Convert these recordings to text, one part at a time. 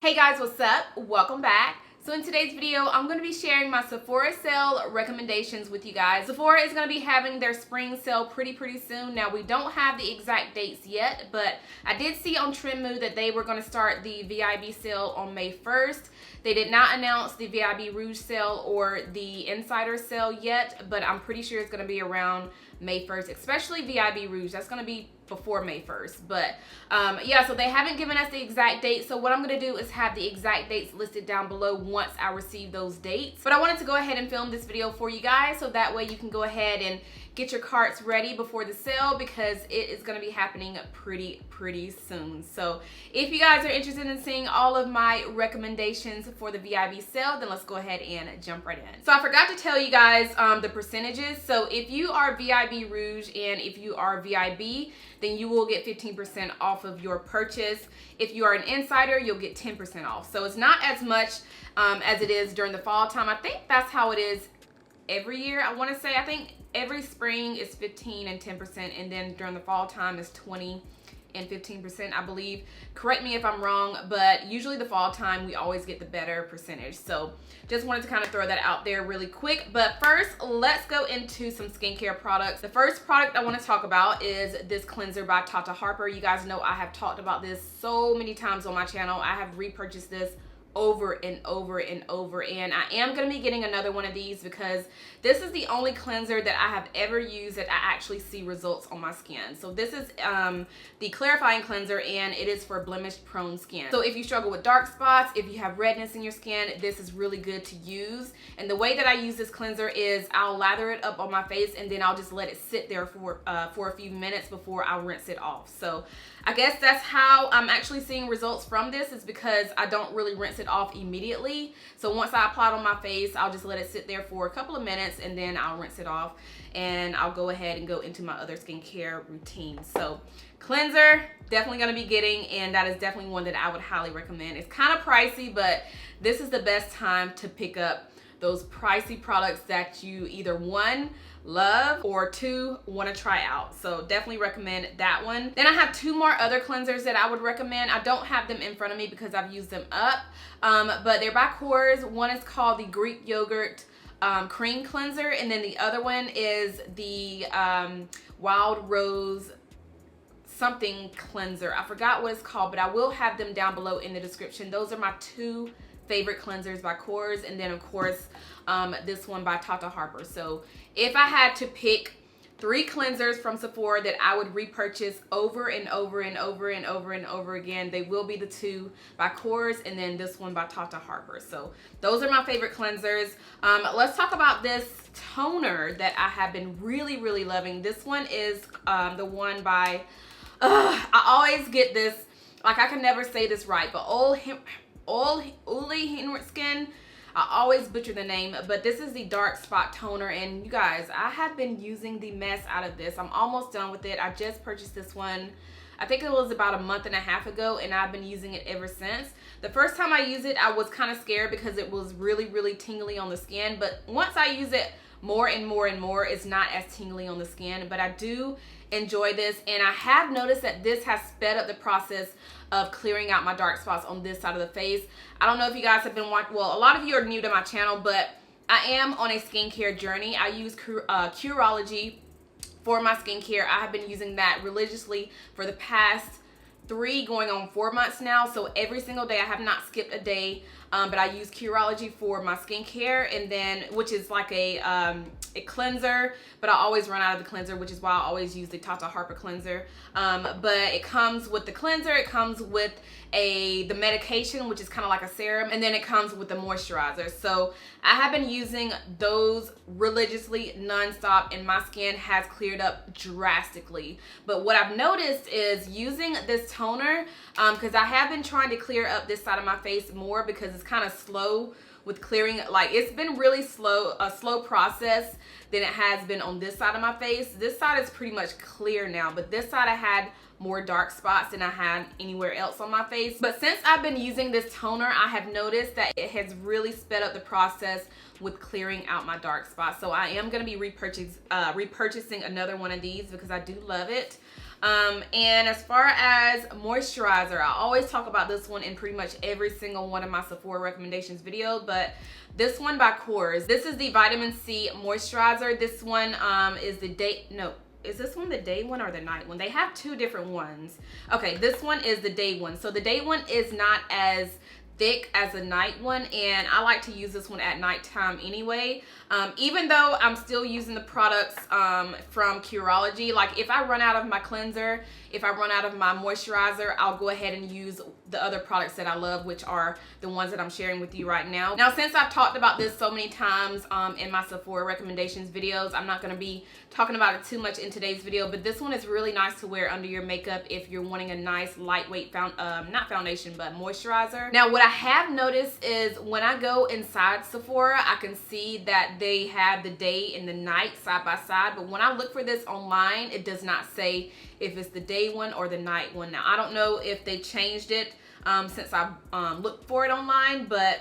Hey guys, what's up? Welcome back. So in today's video, I'm going to be sharing my Sephora sale recommendations with you guys. Sephora is going to be having their spring sale pretty soon. Now, we don't have the exact dates yet, but I did see on Trendmood that they were going to start the VIB sale on May 1st. They did not announce the VIB Rouge sale or the Insider sale yet, but I'm pretty sure it's going to be around May 1st, especially VIB Rouge. That's going to be before May 1st. But yeah, so they haven't given us the exact date. So what I'm going to do is have the exact dates listed down below once I receive those dates. But I wanted to go ahead and film this video for you guys so that way you can go ahead and get your carts ready before the sale, because it is going to be happening pretty soon. So if you guys are interested in seeing all of my recommendations for the VIB sale, then let's go ahead and jump right in. So I forgot to tell you guys the percentages. So if you are VIB Rouge and if you are VIB, then you will get 15% off of your purchase. If you are an insider, you'll get 10% off. So it's not as much as it is during the fall time. I think that's how it is every year. I want to say, I think every spring is 15 and 10%, and then during the fall time is 20 and 15%, I believe. Correct me if I'm wrong, but usually the fall time we always get the better percentage. So just wanted to kind of throw that out there really quick. But first, let's go into some skincare products. The first product I want to talk about is this cleanser by Tata Harper. You guys know I have talked about this so many times on my channel. I have repurchased this over and over, and I am going to be getting another one of these because this is the only cleanser that I have ever used that I actually see results on my skin. So this is the clarifying cleanser, and it is for blemish prone skin. So if you struggle with dark spots, if you have redness in your skin, this is really good to use. And the way that I use this cleanser is I'll lather it up on my face, and then I'll just let it sit there for a few minutes before I rinse it off. So I guess that's how I'm actually seeing results from this, is because I don't really rinse it off immediately. So once I apply it on my face, I'll just let it sit there for a couple of minutes, and then I'll rinse it off, and I'll go ahead and go into my other skincare routine. So cleanser, definitely going to be getting, and that is definitely one that I would highly recommend. It's kind of pricey, but this is the best time to pick up those pricey products that you either one, love, or two, want to try out. So definitely recommend that one. Then I have two more other cleansers that I would recommend. I don't have them in front of me because I've used them up, but they're by Korres. One is called the Greek Yogurt Cream Cleanser, and then the other one is the Wild Rose something cleanser. I forgot what it's called, but I will have them down below in the description. Those are my two favorite cleansers by Korres, and then of course this one by Tata Harper. So if I had to pick three cleansers from Sephora that I would repurchase over and over again, they will be the two by Korres and then this one by Tata Harper. So those are my favorite cleansers. Let's talk about this toner that I have been really loving. This one is the one by I always get this, like, I can never say this right, but Henriksen. I always butcher the name, but this is the dark spot toner, and you guys, I have been using the mess out of this. I'm almost done with it. I just purchased this one, I think it was about a month and a half ago, and I've been using it ever since. The first time I used it, I was kind of scared because it was really tingly on the skin, but once I use it more and more, it's not as tingly on the skin. But I do enjoy this, and I have noticed that this has sped up the process of clearing out my dark spots on this side of the face. I don't know if you guys have been watching, well, a lot of you are new to my channel, but I am on a skincare journey. I use Curology for my skincare. I have been using that religiously for the past 3 going on 4 months now. So every single day, I have not skipped a day, but I use Curology for my skincare, and then, which is like a cleanser, but I always run out of the cleanser, which is why I always use the Tata Harper cleanser. But it comes with the cleanser, it comes with the medication, which is kind of like a serum, and then it comes with the moisturizer. So I have been using those religiously nonstop, and my skin has cleared up drastically. But what I've noticed is using this toner, because I have been trying to clear up this side of my face more because it's kind of slow with clearing. Like, it's been really slow, a slow process than it has been on this side of my face. This side is pretty much clear now, but this side I had more dark spots than I had anywhere else on my face. But since I've been using this toner, I have noticed that it has really sped up the process with clearing out my dark spots. So I am going to be repurchasing another one of these because I do love it. And as far as moisturizer, I always talk about this one in pretty much every single one of my Sephora recommendations video, but this one by Korres. This is the Vitamin C Moisturizer. This one is the is this one the day one or the night one? They have two different ones. Okay, this one is the day one. So the day one is not as thick as a night one, and I like to use this one at nighttime anyway. Even though I'm still using the products from Curology, like if I run out of my cleanser, if I run out of my moisturizer, I'll go ahead and use the other products that I love, which are the ones that I'm sharing with you right now. Now, since I've talked about this so many times in my Sephora recommendations videos, I'm not going to be talking about it too much in today's video, but this one is really nice to wear under your makeup if you're wanting a nice lightweight not foundation, but moisturizer. Now, what I have noticed is when I go inside Sephora, I can see that they have the day and the night side by side, but when I look for this online, it does not say if it's the day one or the night one. Now, I don't know if they changed it since I looked for it online, but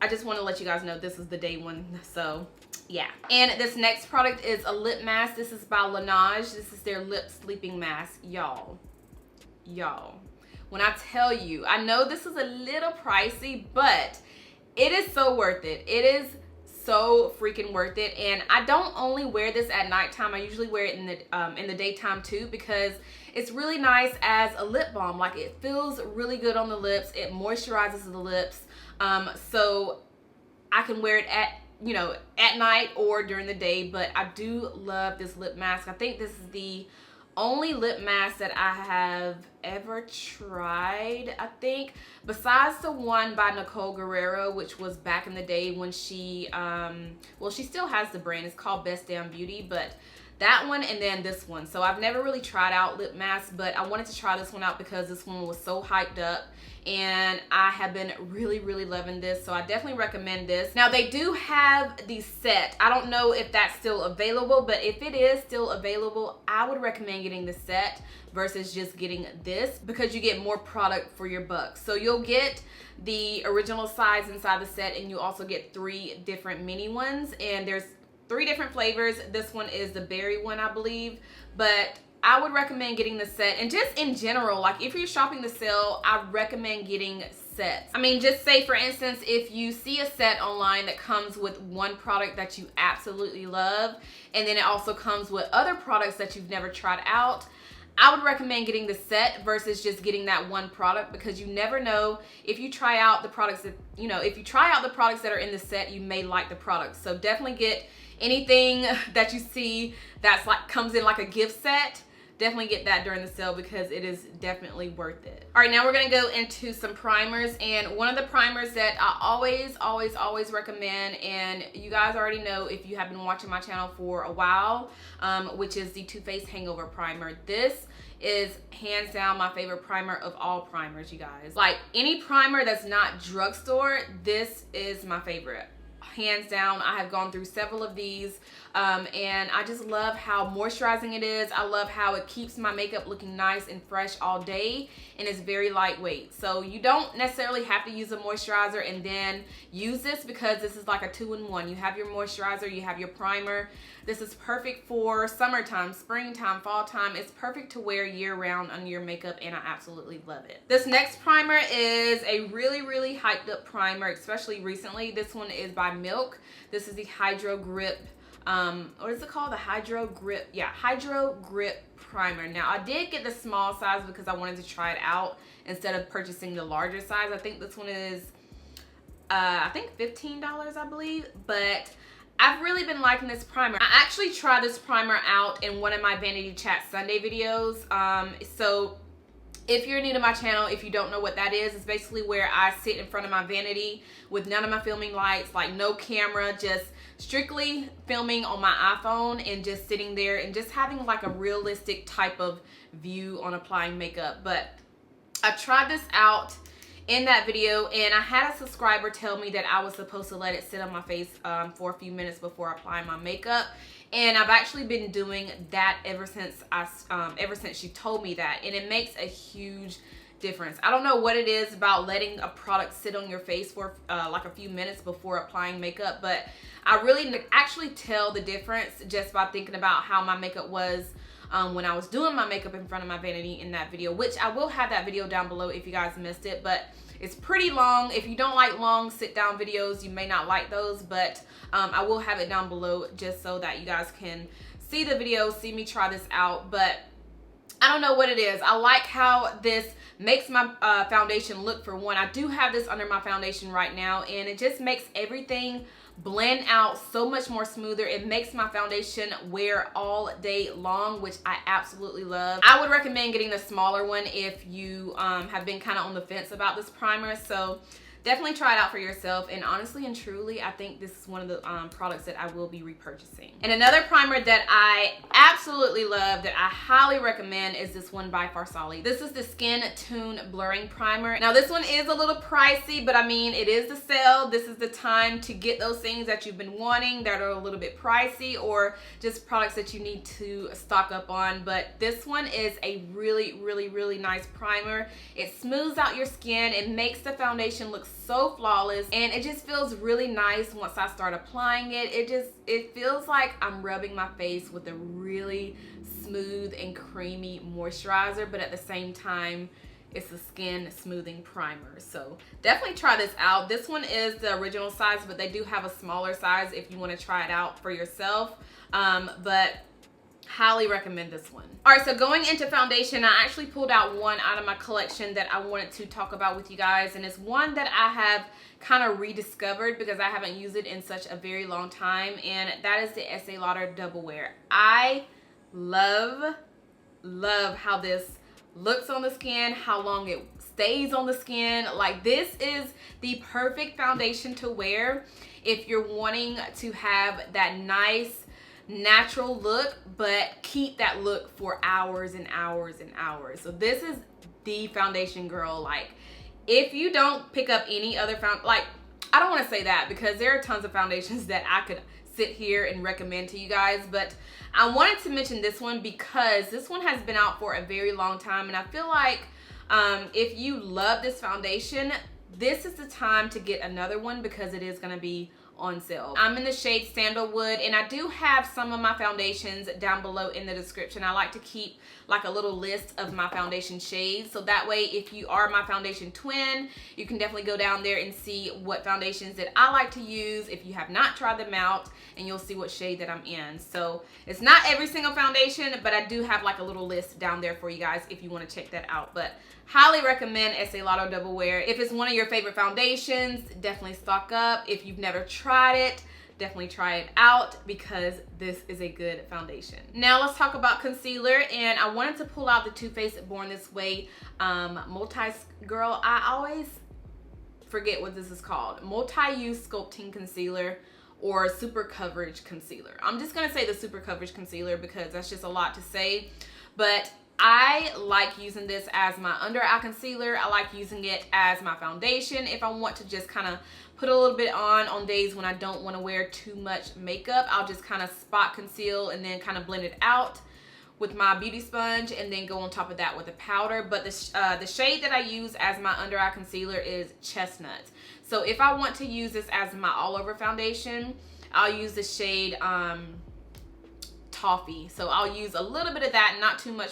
I just want to let you guys know this is the day one. So yeah. And this next product is a lip mask. This is by Laneige. This is their lip sleeping mask. Y'all, when I tell you, I know this is a little pricey, but it is so worth it. It is so freaking worth it. And I don't only wear this at nighttime, I usually wear it in the daytime too, because it's really nice as a lip balm. Like, it feels really good on the lips, it moisturizes the lips, so I can wear it at night or during the day. But I do love this lip mask. I think this is the only lip mask that I have ever tried, I think, besides the one by Nicole Guerrero, which was back in the day when she well, she still has the brand, it's called Best Damn Beauty, but that one and then this one. So I've never really tried out lip masks, but I wanted to try this one out because this one was so hyped up and I have been really loving this, so I definitely recommend this. Now, they do have the set. I don't know if that's still available, but if it is still available, I would recommend getting the set versus just getting this, because you get more product for your buck. So you'll get the original size inside the set, and you also get 3 different mini ones, and there's 3 different flavors. This one is the berry one, I believe, but I would recommend getting the set. And just in general, like if you're shopping the sale, I recommend getting sets. I mean, just say for instance, if you see a set online that comes with one product that you absolutely love, and then it also comes with other products that you've never tried out, I would recommend getting the set versus just getting that one product, because you never know if you try out the products that, if you try out the products that are in the set, you may like the products. So definitely get anything that you see that's like comes in like a gift set. Definitely get that during the sale because it is definitely worth it. All right, now we're gonna go into some primers, and one of the primers that I always recommend, and you guys already know if you have been watching my channel for a while, which is the Too Faced Hangover Primer. This is hands down my favorite primer of all primers, you guys. Like, any primer that's not drugstore, this is my favorite. Hands down. I have gone through several of these, and I just love how moisturizing it is. I love how it keeps my makeup looking nice and fresh all day, and it's very lightweight. So you don't necessarily have to use a moisturizer and then use this, because this is like a 2-in-1. You have your moisturizer, you have your primer. This is perfect for summertime, springtime, fall time. It's perfect to wear year-round under your makeup, and I absolutely love it. This next primer is a really hyped up primer, especially recently. This one is by Milk. This is the Hydro Grip, what is it called? The Hydro Grip, yeah, Hydro Grip Primer. Now, I did get the small size because I wanted to try it out instead of purchasing the larger size. I think this one is, I think $15, I believe, but I've really been liking this primer. I actually tried this primer out in one of my Vanity Chat Sunday videos. So if you're new to my channel, if you don't know what that is, it's basically where I sit in front of my vanity with none of my filming lights, like no camera, just strictly filming on my iPhone and just sitting there and just having like a realistic type of view on applying makeup. But I tried this out in that video, and I had a subscriber tell me that I was supposed to let it sit on my face for a few minutes before applying my makeup, and I've actually been doing that ever since she told me that, and it makes a huge difference. I don't know what it is about letting a product sit on your face for like a few minutes before applying makeup, but I really actually tell the difference just by thinking about how my makeup was when I was doing my makeup in front of my vanity in that video, which I will have that video down below if you guys missed it, but it's pretty long. If you don't like long sit down videos, you may not like those, but I will have it down below just so that you guys can see the video, see me try this out. But I don't know what it is. I like how this makes my foundation look. For one, I do have this under my foundation right now, and it just makes everything blend out so much more smoother. It makes my foundation wear all day long, which I absolutely love. I would recommend getting the smaller one if you have been kind of on the fence about this primer. So definitely try it out for yourself, and honestly and truly, I think this is one of the products that I will be repurchasing. And another primer that I absolutely love, that I highly recommend, is this one by Farsali. This is the Skintune Blurring Primer. Now this one is a little pricey, but I mean, it is the sale. This is the time to get those things that you've been wanting that are a little bit pricey, or just products that you need to stock up on. But this one is a really nice primer. It smooths out your skin. It makes the foundation look so flawless, and it just feels really nice once I start applying it. It feels like I'm rubbing my face with a really smooth and creamy moisturizer, but at the same time it's a skin smoothing primer. So definitely try this out. This one is the original size, but they do have a smaller size if you want to try it out for yourself. But highly recommend this one. All right, so going into foundation, I actually pulled out one out of my collection that I wanted to talk about with you guys, and it's one that I have kind of rediscovered because I haven't used it in such a very long time, and that is the Estée Lauder Double Wear. I love how this looks on the skin, how long it stays on the skin. Like, this is the perfect foundation to wear if you're wanting to have that nice natural look, but keep that look for hours and hours and hours. So this is the foundation, girl. Like, if you don't pick up any other I don't want to say that, because there are tons of foundations that I could sit here and recommend to you guys, but I wanted to mention this one because this one has been out for a very long time, and I feel like if you love this foundation, this is the time to get another one because it is going to be on sale. I'm in the shade Sandalwood, and I do have some of my foundations down below in the description. I like to keep like a little list of my foundation shades, so that way if you are my foundation twin, you can definitely go down there and see what foundations that I like to use if you have not tried them out, and you'll see what shade that I'm in. So it's not every single foundation, but I do have like a little list down there for you guys if you want to check that out. But highly recommend Estée Lauder Double Wear. If it's one of your favorite foundations, definitely stock up. If you've never tried it, definitely try it out because this is a good foundation. Now let's talk about concealer, and I wanted to pull out the Too Faced Born This Way Girl, I always forget what this is called. Multi-Use Sculpting Concealer, or Super Coverage Concealer. I'm just gonna say the Super Coverage Concealer because that's just a lot to say, but I like using this as my under eye concealer. I like using it as my foundation if I want to just kind of put a little bit on days when I don't want to wear too much makeup. I'll just kind of spot conceal and then kind of blend it out with my beauty sponge, and then go on top of that with a powder. But the shade that I use as my under eye concealer is Chestnut. So if I want to use this as my all over foundation, I'll use the shade Toffee. So I'll use a little bit of that, not too much,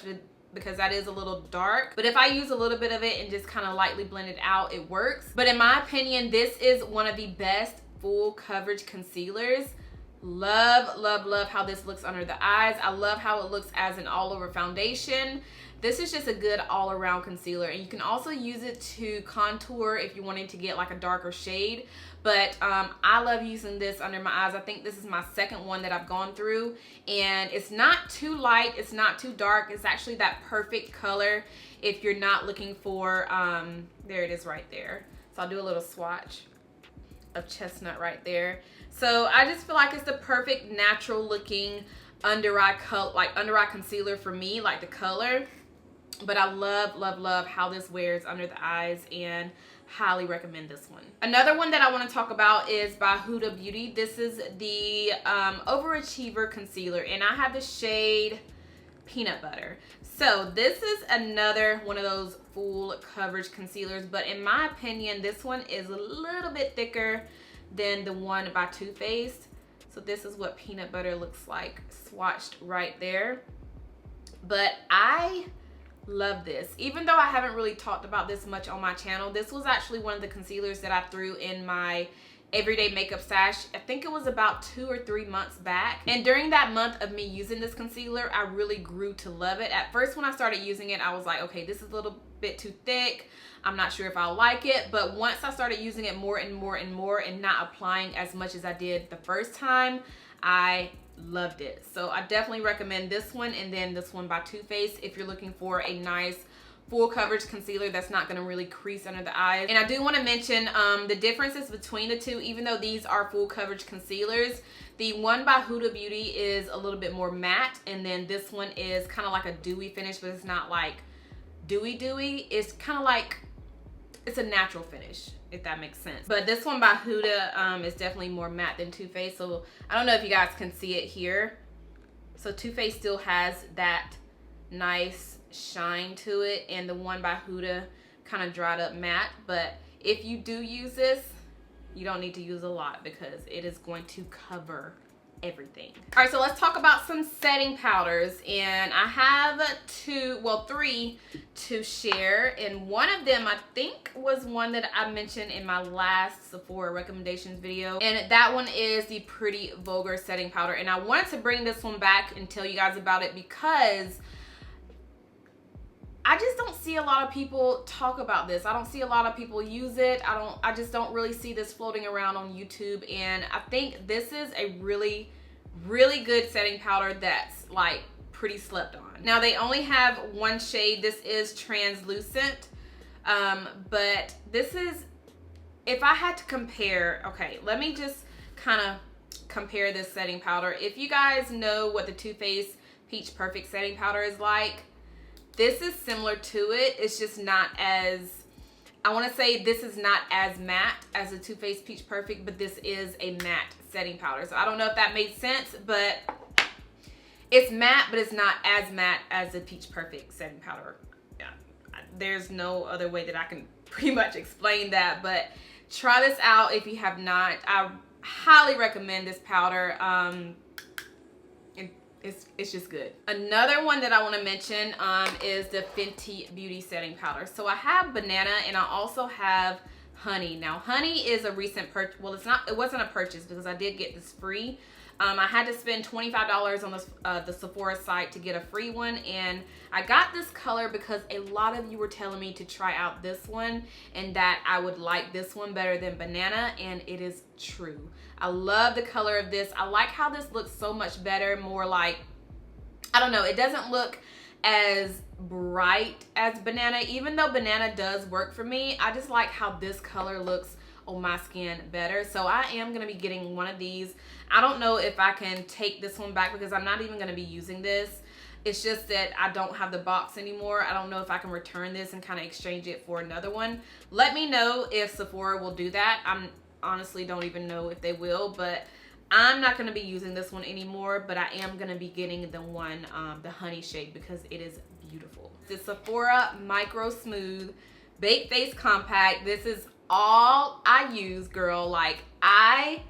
because that is a little dark. But if I use a little bit of it and just kind of lightly blend it out, it works. But in my opinion, this is one of the best full coverage concealers. Love how this looks under the eyes. I love how it looks as an all over foundation. This is just a good all-around concealer, and you can also use it to contour if you're wanting to get like a darker shade. But I love using this under my eyes. I think this is my second one that I've gone through, and it's not too light, it's not too dark. It's actually that perfect color if you're not looking for, there it is right there. So I'll do a little swatch of Chestnut right there. So I just feel like it's the perfect natural looking under eye concealer for me, like the color. But I love how this wears under the eyes, and highly recommend this one. Another one that I want to talk about is by Huda Beauty. This is the Overachiever concealer, and I have the shade Peanut Butter. So this is another one of those full coverage concealers, but in my opinion, this one is a little bit thicker than the one by Too Faced. So this is what Peanut Butter looks like swatched right there. but I love this. Even though I haven't really talked about this much on my channel, this was actually one of the concealers that I threw in my everyday makeup stash. I think it was about 2 or 3 months back, and during that month of me using this concealer, I really grew to love it. At first when I started using it, I was like, okay, this is a little bit too thick, I'm not sure if I'll like it. But once I started using it more and more and more and not applying as much as I did the first time, I loved it. So I definitely recommend this one, and then this one by Too Faced if you're looking for a nice full coverage concealer that's not going to really crease under the eyes. And I do want to mention the differences between the two. Even though these are full coverage concealers, the one by Huda Beauty is a little bit more matte, and then this one is kind of like a dewy finish, but it's not like dewy. It's kind of like, it's a natural finish, if that makes sense. But this one by Huda is definitely more matte than Too Faced. So I don't know if you guys can see it here. So Too Faced still has that nice shine to it, and the one by Huda kind of dried up matte. But if you do use this, you don't need to use a lot because it is going to cover everything. All right, so let's talk about some setting powders, and I have three to share, and one of them I think was one that I mentioned in my last Sephora recommendations video, and that one is the Pretty Vulgr setting powder. And I wanted to bring this one back and tell you guys about it because I just don't see a lot of people talk about this. I don't see a lot of people use it. I just don't really see this floating around on YouTube, and I think this is a really, really good setting powder that's like pretty slept on. Now they only have one shade. This is translucent, but this is, if I had to compare, okay, let me just kind of compare this setting powder. If you guys know what the Too Faced Peach Perfect setting powder is like, this is similar to it. It's just not as, I want to say this is not as matte as the Too Faced Peach Perfect, but this is a matte setting powder. So I don't know if that made sense, but it's matte, but it's not as matte as the Peach Perfect setting powder. Yeah, there's no other way that I can pretty much explain that, but try this out if you have not. I highly recommend this powder. It's just good. Another one that I want to mention is the Fenty Beauty setting powder. So I have banana and I also have honey. Now honey is a recent purchase. Well, it wasn't a purchase because I did get this free. I had to spend $25 on the Sephora site to get a free one, and I got this color because a lot of you were telling me to try out this one and that I would like this one better than banana, and it is true. I love the color of this. I like how this looks so much better, more like, I don't know, it doesn't look as bright as banana. Even though banana does work for me, I just like how this color looks on my skin better. So I am going to be getting one of these. I don't know if I can take this one back because I'm not even going to be using this. It's just that I don't have the box anymore. I don't know if I can return this and kind of exchange it for another one. Let me know if Sephora will do that. I honestly don't even know if they will, but I'm not going to be using this one anymore, but I am going to be getting the one, the honey shade, because it is beautiful. The Sephora Microsmooth Baked Face Compact. This is all I use, girl. Like, I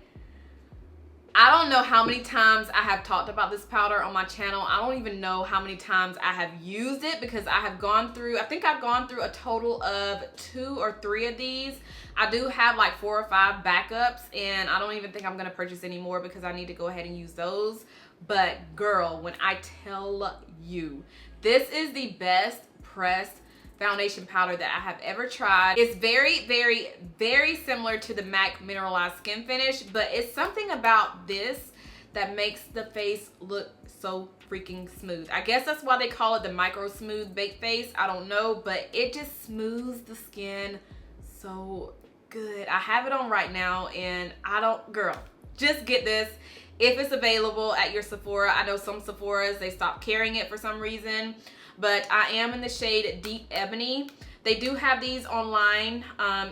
don't know how many times I have talked about this powder on my channel. I don't even know how many times I have used it because I have gone through, I think I've gone through a total of 2 or 3 of these. I do have like 4 or 5 backups, and I don't even think I'm going to purchase any more because I need to go ahead and use those. But girl, when I tell you, this is the best pressed foundation powder that I have ever tried. It's very, very, very similar to the MAC Mineralized Skin Finish, but it's something about this that makes the face look so freaking smooth. I guess that's why they call it the Microsmooth Baked Face. I don't know, but it just smooths the skin so good. I have it on right now, and girl, just get this if it's available at your Sephora. I know some Sephoras, they stopped carrying it for some reason, but I am in the shade Deep Ebony. They do have these online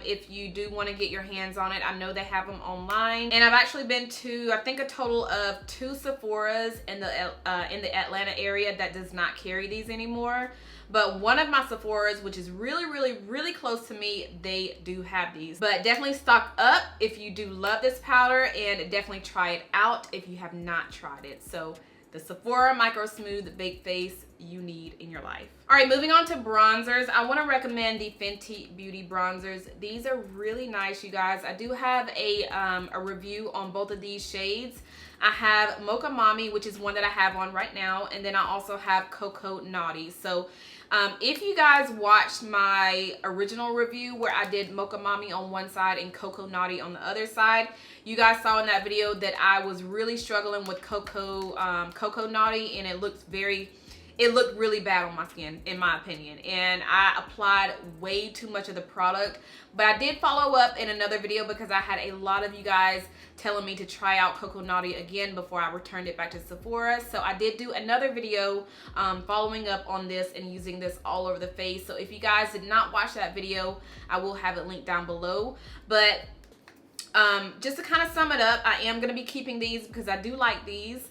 if you do want to get your hands on it. I know they have them online, and I've actually been to, I think, a total of 2 Sephoras in the Atlanta area that does not carry these anymore. But one of my Sephoras, which is really, really, really close to me, they do have these. But definitely stock up if you do love this powder, and definitely try it out if you have not tried it. So the Sephora Microsmooth Baked Face you need in your life. All right, moving on to bronzers. I want to recommend the Fenty Beauty bronzers. These are really nice, you guys. I do have a review on both of these shades. I have Mocha Mommy, which is one that I have on right now, and then I also have Coco Naughty. So if you guys watched my original review where I did Mocha Mommy on one side and Coco Naughty on the other side, you guys saw in that video that I was really struggling with Coco Naughty, and it looked really bad on my skin, in my opinion, and I applied way too much of the product. But I did follow up in another video because I had a lot of you guys telling me to try out Coco Naughty again before I returned it back to Sephora. So I did do another video following up on this and using this all over the face. So if you guys did not watch that video, I will have it linked down below. But just to kind of sum it up, I am going to be keeping these because I do like these.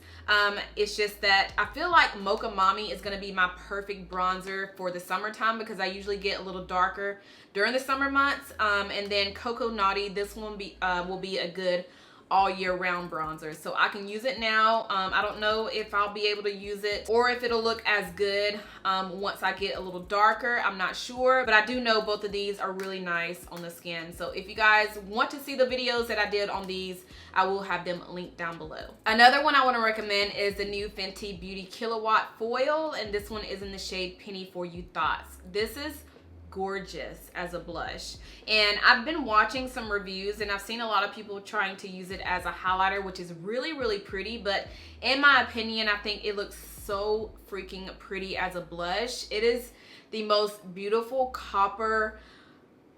It's just that I feel like Mocha Mommy is going to be my perfect bronzer for the summertime because I usually get a little darker during the summer months. And then Coco Naughty, this one will be a good all year round bronzer. So I can use it now. I don't know if I'll be able to use it or if it'll look as good once I get a little darker. I'm not sure, but I do know both of these are really nice on the skin. So if you guys want to see the videos that I did on these, I will have them linked down below. Another one I want to recommend is the new Fenty Beauty Kilowatt Foil, and this one is in the shade Penny For You Thoughts. This is gorgeous as a blush, and I've been watching some reviews and I've seen a lot of people trying to use it as a highlighter, which is really pretty, but in my opinion I think it looks so freaking pretty as a blush. It is the most beautiful copper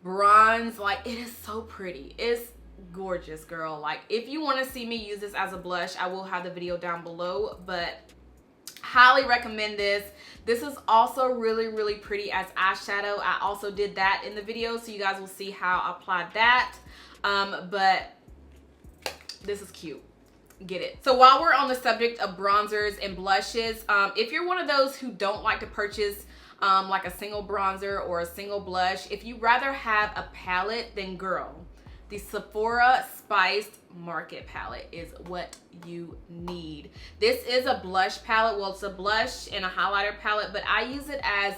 bronze. Like, it is so pretty. It's gorgeous, girl. Like, if you want to see me use this as a blush, I will have the video down below, but highly recommend this. This is also really pretty as eyeshadow. I also did that in the video, so you guys will see how I applied that. But this is cute. Get it. So while we're on the subject of bronzers and blushes, if you're one of those who don't like to purchase like a single bronzer or a single blush, if you rather have a palette, then girl, the Sephora Spiced Market palette is what you need. This is a blush palette. Well, it's a blush and a highlighter palette, but I use it as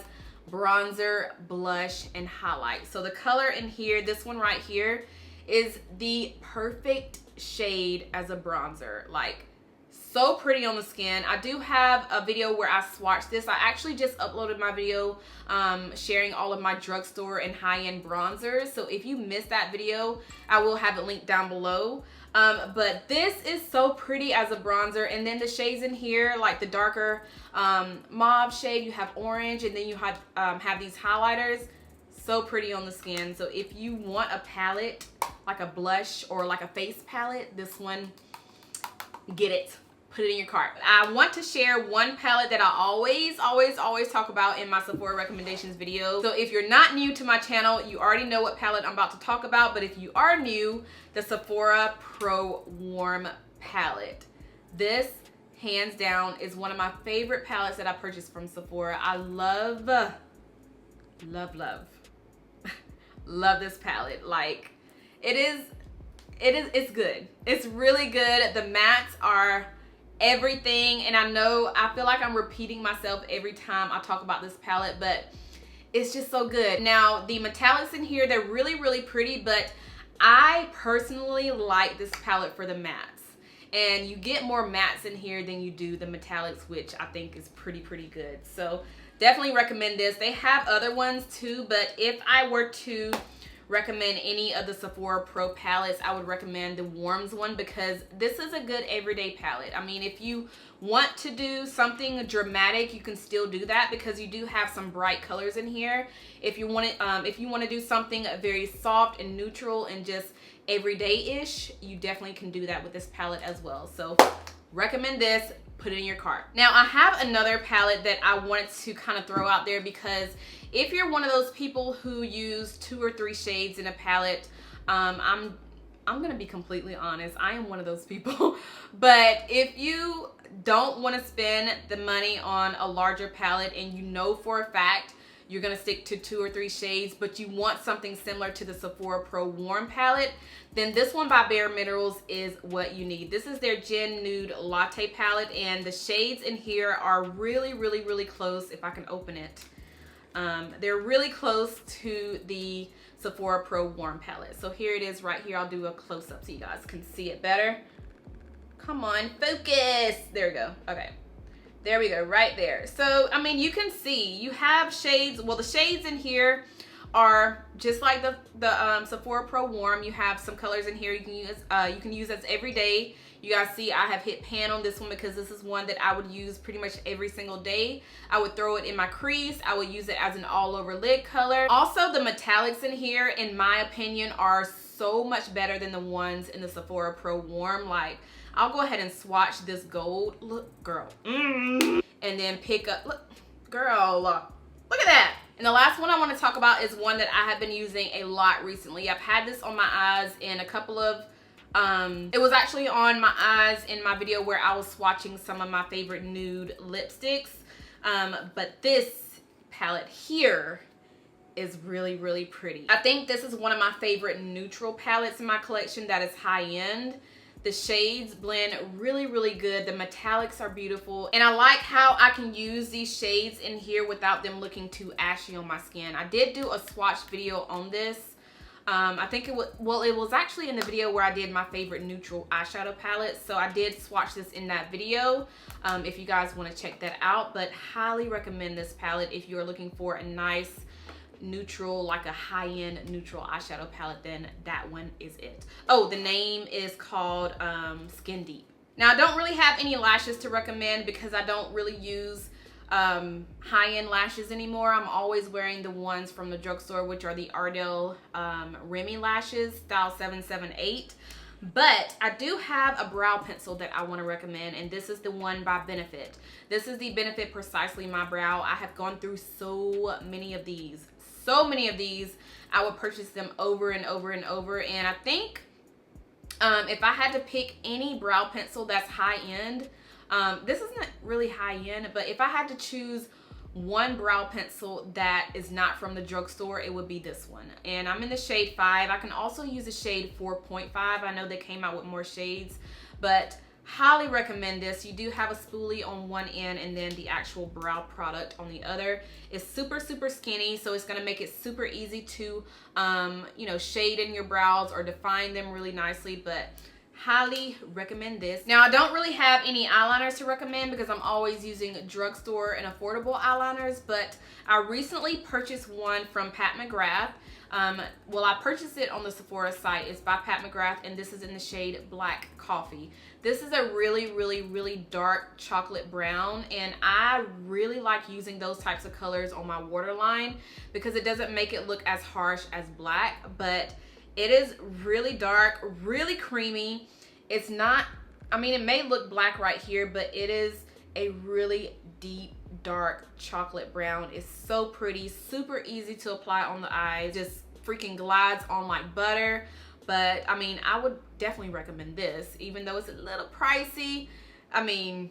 bronzer, blush, and highlight. So the color in here, this one right here, is the perfect shade as a bronzer. Like, so pretty on the skin. I do have a video where I swatched this. I actually just uploaded my video sharing all of my drugstore and high-end bronzers. So if you missed that video, I will have it linked down below. But this is so pretty as a bronzer. And then the shades in here, like the darker mauve shade, you have orange, and then you have these highlighters. So pretty on the skin. So if you want a palette, like a blush or like a face palette, this one, get it. Put it in your cart. I want to share one palette that I always talk about in my Sephora recommendations video. So if you're not new to my channel, you already know what palette I'm about to talk about. But if you are new, the Sephora Pro Warm palette. This, hands down, is one of my favorite palettes that I purchased from Sephora. I love love this palette. Like, it's good. It's really good. The mattes are everything, and I feel like I'm repeating myself every time I talk about this palette, but it's just so good. Now, the metallics in here, they're really pretty, but I personally like this palette for the mattes, and you get more mattes in here than you do the metallics, which I think is pretty good. So definitely recommend this. They have other ones too, but if I were to recommend any of the Sephora Pro palettes, I would recommend the Warms one, because this is a good everyday palette. I mean, if you want to do something dramatic, you can still do that because you do have some bright colors in here. If you want to do something very soft and neutral and just everyday-ish, you definitely can do that with this palette as well. So recommend this. Put it in your cart. Now, I have another palette that I wanted to kind of throw out there, because if you're one of those people who use 2 or 3 shades in a palette, I'm gonna be completely honest, I am one of those people. But if you don't want to spend the money on a larger palette and you know for a fact you're gonna stick to 2 or 3 shades, but you want something similar to the Sephora Pro Warm palette, then this one by Bare Minerals is what you need. This is their Gin Nude Latte palette, and the shades in here are really close. If I can open it, they're really close to the Sephora Pro Warm palette. So here it is right here. I'll do a close-up so you guys can see it better. Come on, focus. There we go. Okay. There we go, right there. So, I mean, you can see you have shades. Well, the shades in here are just like the Sephora Pro Warm. You have some colors in here you can use as everyday. You guys see I have hit pan on this one because this is one that I would use pretty much every single day. I would throw it in my crease. I would use it as an all over lid color. Also, the metallics in here, in my opinion, are so much better than the ones in the Sephora Pro Warm. Like, I'll go ahead and swatch this gold. Look, girl. And then pick up, look, girl, look at that. And the last one I want to talk about is one that I have been using a lot recently. I've had this on my eyes in a couple of, it was actually on my eyes in my video where I was swatching some of my favorite nude lipsticks. But this palette here is really pretty. I think this is one of my favorite neutral palettes in my collection that is high end. The shades blend really good. The metallics are beautiful. And I like how I can use these shades in here without them looking too ashy on my skin. I did do a swatch video on this. I think it was, well, it was actually in the video where I did my favorite neutral eyeshadow palette. So I did swatch this in that video if you guys want to check that out. But highly recommend this palette if you're looking for a nice neutral, like a high-end neutral eyeshadow palette, then that one is it. Oh, the name is called Skin Deep. Now, I don't really have any lashes to recommend because I don't really use high-end lashes anymore. I'm always wearing the ones from the drugstore, which are the Ardell Remy lashes, style 778. But I do have a brow pencil that I want to recommend, and this is the one by Benefit. This is the Benefit Precisely My Brow. I have gone through so many of these. I would purchase them over and over and over. And I think if I had to pick any brow pencil that's high end, this isn't really high end, but if I had to choose one brow pencil that is not from the drugstore, it would be this one. And I'm in the shade 5. I can also use the shade 4.5. I know they came out with more shades, but highly recommend this. You do have a spoolie on one end and then the actual brow product on the other. It's super skinny, so it's going to make it super easy to you know, shade in your brows or define them really nicely. But highly recommend this. Now, I don't really have any eyeliners to recommend because I'm always using drugstore and affordable eyeliners, but I recently purchased one from Pat McGrath. Well, I purchased it on the Sephora site. It's by Pat McGrath, and this is in the shade Black Coffee. This is a really dark chocolate brown, and I really like using those types of colors on my waterline because it doesn't make it look as harsh as black, but it is really dark, really creamy. It's not, I mean, it may look black right here, but it is a really deep, dark chocolate brown. It's so pretty, super easy to apply on the eyes. Just freaking glides on like butter. But I mean, I would definitely recommend this, even though it's a little pricey. I mean,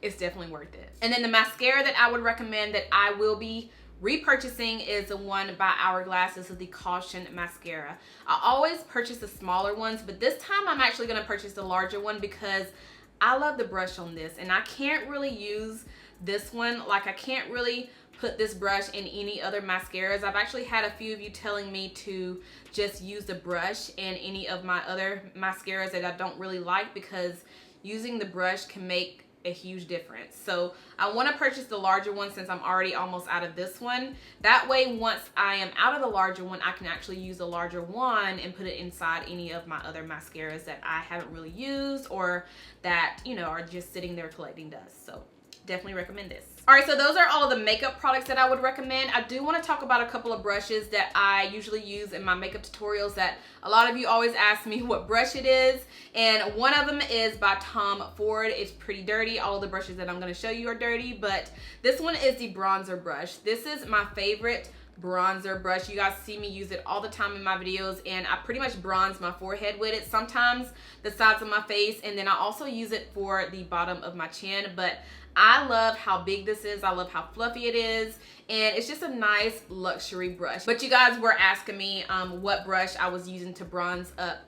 it's definitely worth it. And then the mascara that I would recommend that I will be repurchasing is the one by Hourglass. This is the Caution mascara. I always purchase the smaller ones, but this time I'm actually going to purchase the larger one because I love the brush on this, and I can't really use this one. Like, I can't really put this brush in any other mascaras. I've actually had a few of you telling me to just use the brush in any of my other mascaras that I don't really like because using the brush can make a huge difference. So I want to purchase the larger one since I'm already almost out of this one. That way, once I am out of the larger one, I can actually use the larger one and put it inside any of my other mascaras that I haven't really used or that, you know, are just sitting there collecting dust. So definitely recommend this. All right, so those are all of the makeup products that I would recommend. I do want to talk about a couple of brushes that I usually use in my makeup tutorials that a lot of you always ask me what brush it is. And one of them is by Tom Ford. It's pretty dirty. All of the brushes that I'm going to show you are dirty, but this one is the bronzer brush. This is my favorite bronzer brush. You guys see me use it all the time in my videos, and I pretty much bronze my forehead with it, sometimes the sides of my face, and then I also use it for the bottom of my chin. But I love how big this is. I love how fluffy it is, and it's just a nice luxury brush. But you guys were asking me what brush I was using to bronze up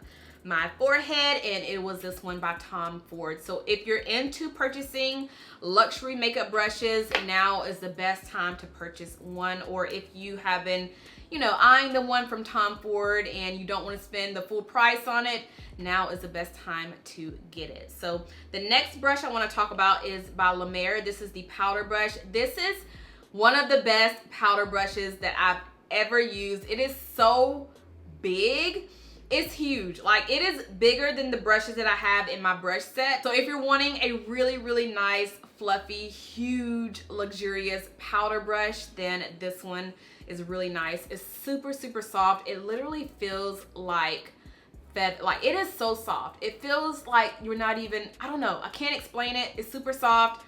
my forehead, and it was this one by Tom Ford. So if you're into purchasing luxury makeup brushes, now is the best time to purchase one. Or if you have been, you know, eyeing the one from Tom Ford and you don't want to spend the full price on it, now is the best time to get it. So the next brush I want to talk about is by La Mer. This is the powder brush. This is one of the best powder brushes that I've ever used. It is so big. It's huge. Like, it is bigger than the brushes that I have in my brush set. So if you're wanting a really, really nice, fluffy, huge, luxurious powder brush, then this one is really nice. It's super, super soft. It literally feels like like, it is so soft. It feels like you're not even, I don't know, I can't explain it. It's super soft.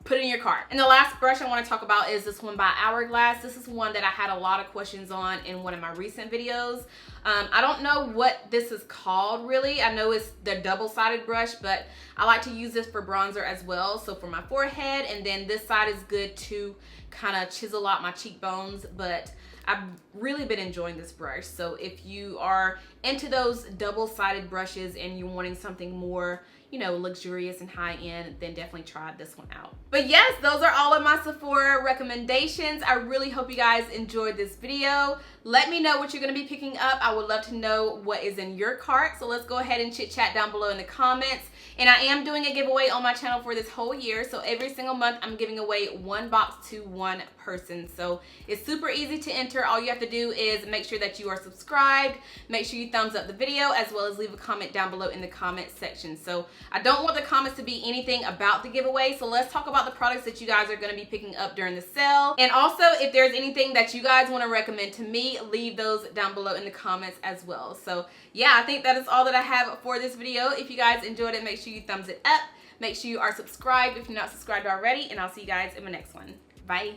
Put it in your cart. And the last brush I want to talk about is this one by Hourglass. This is one that I had a lot of questions on in one of my recent videos. I don't know what this is called really. I know it's the double-sided brush, but I like to use this for bronzer as well. So for my forehead, and then this side is good to kind of chisel out my cheekbones. But I've really been enjoying this brush. So if you are into those double-sided brushes and you're wanting something more, you know, luxurious and high-end, then definitely try this one out. But yes, those are all of my Sephora recommendations. I really hope you guys enjoyed this video. Let me know what you're going to be picking up. I would love to know what is in your cart. So let's go ahead and chit chat down below in the comments. And I am doing a giveaway on my channel for this whole year. So every single month I'm giving away one box to one person. So it's super easy to enter. All you have to do is make sure that you are subscribed. Make sure you thumbs up the video, as well as leave a comment down below in the comment section. So I don't want the comments to be anything about the giveaway. So let's talk about the products that you guys are going to be picking up during the sale. And also, if there's anything that you guys want to recommend to me, leave those down below in the comments as well. So yeah, I think that is all that I have for this video. If you guys enjoyed it, make sure you thumbs it up. Make sure you are subscribed if you're not subscribed already, and I'll see you guys in my next one. Bye.